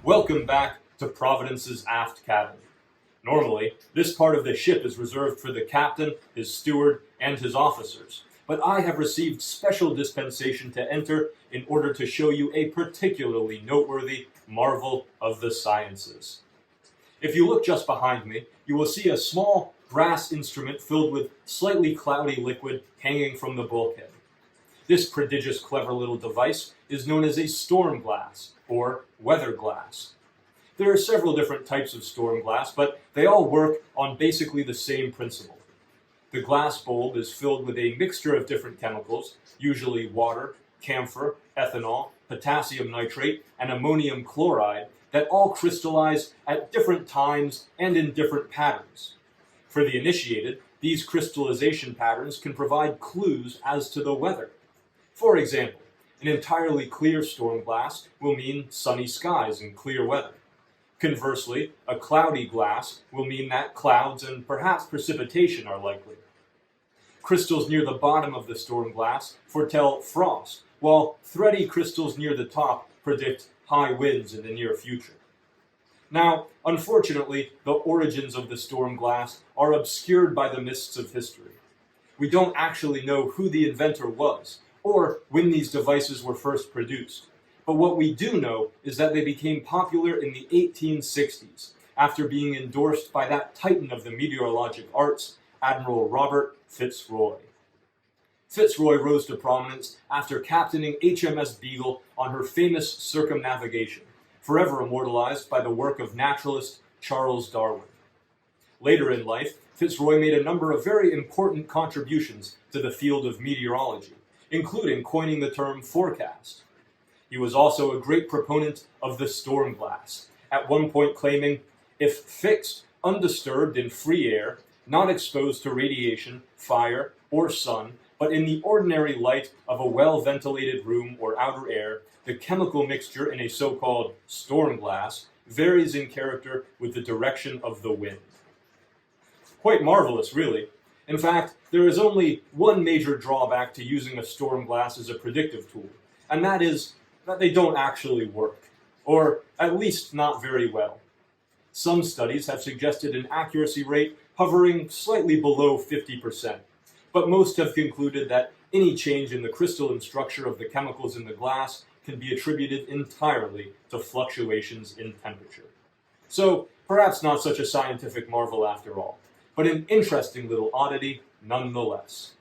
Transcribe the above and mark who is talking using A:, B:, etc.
A: Welcome back to Providence's aft cabin. Normally, this part of the ship is reserved for the captain, his steward, and his officers, but I have received special dispensation to enter in order to show you a particularly noteworthy marvel of the sciences. If you look just behind me, you will see a small brass instrument filled with slightly cloudy liquid hanging from the bulkhead. This prodigious clever little device is known as a storm glass, or weather glass. There are several different types of storm glass, but they all work on basically the same principle. The glass bulb is filled with a mixture of different chemicals, usually water, camphor, ethanol, potassium nitrate, and ammonium chloride, that all crystallize at different times and in different patterns. For the initiated, these crystallization patterns can provide clues as to the weather. For example, an entirely clear storm glass will mean sunny skies and clear weather. Conversely, a cloudy glass will mean that clouds and perhaps precipitation are likely. Crystals near the bottom of the storm glass foretell frost, while thready crystals near the top predict high winds in the near future. Now, unfortunately, the origins of the storm glass are obscured by the mists of history. We don't actually know who the inventor was, or when these devices were first produced. But what we do know is that they became popular in the 1860s, after being endorsed by that titan of the meteorologic arts, Admiral Robert Fitzroy. Fitzroy rose to prominence after captaining HMS Beagle on her famous circumnavigation, forever immortalized by the work of naturalist Charles Darwin. Later in life, Fitzroy made a number of very important contributions to the field of meteorology, including coining the term forecast. He was also a great proponent of the storm glass, at one point claiming, if fixed, undisturbed in free air, not exposed to radiation, fire, or sun, but in the ordinary light of a well-ventilated room or outer air, the chemical mixture in a so-called storm glass varies in character with the direction of the wind. Quite marvelous, really. In fact, there is only one major drawback to using a storm glass as a predictive tool, and that is that they don't actually work, or at least not very well. Some studies have suggested an accuracy rate hovering slightly below 50%, but most have concluded that any change in the crystalline structure of the chemicals in the glass can be attributed entirely to fluctuations in temperature. So, perhaps not such a scientific marvel after all, but an interesting little oddity nonetheless.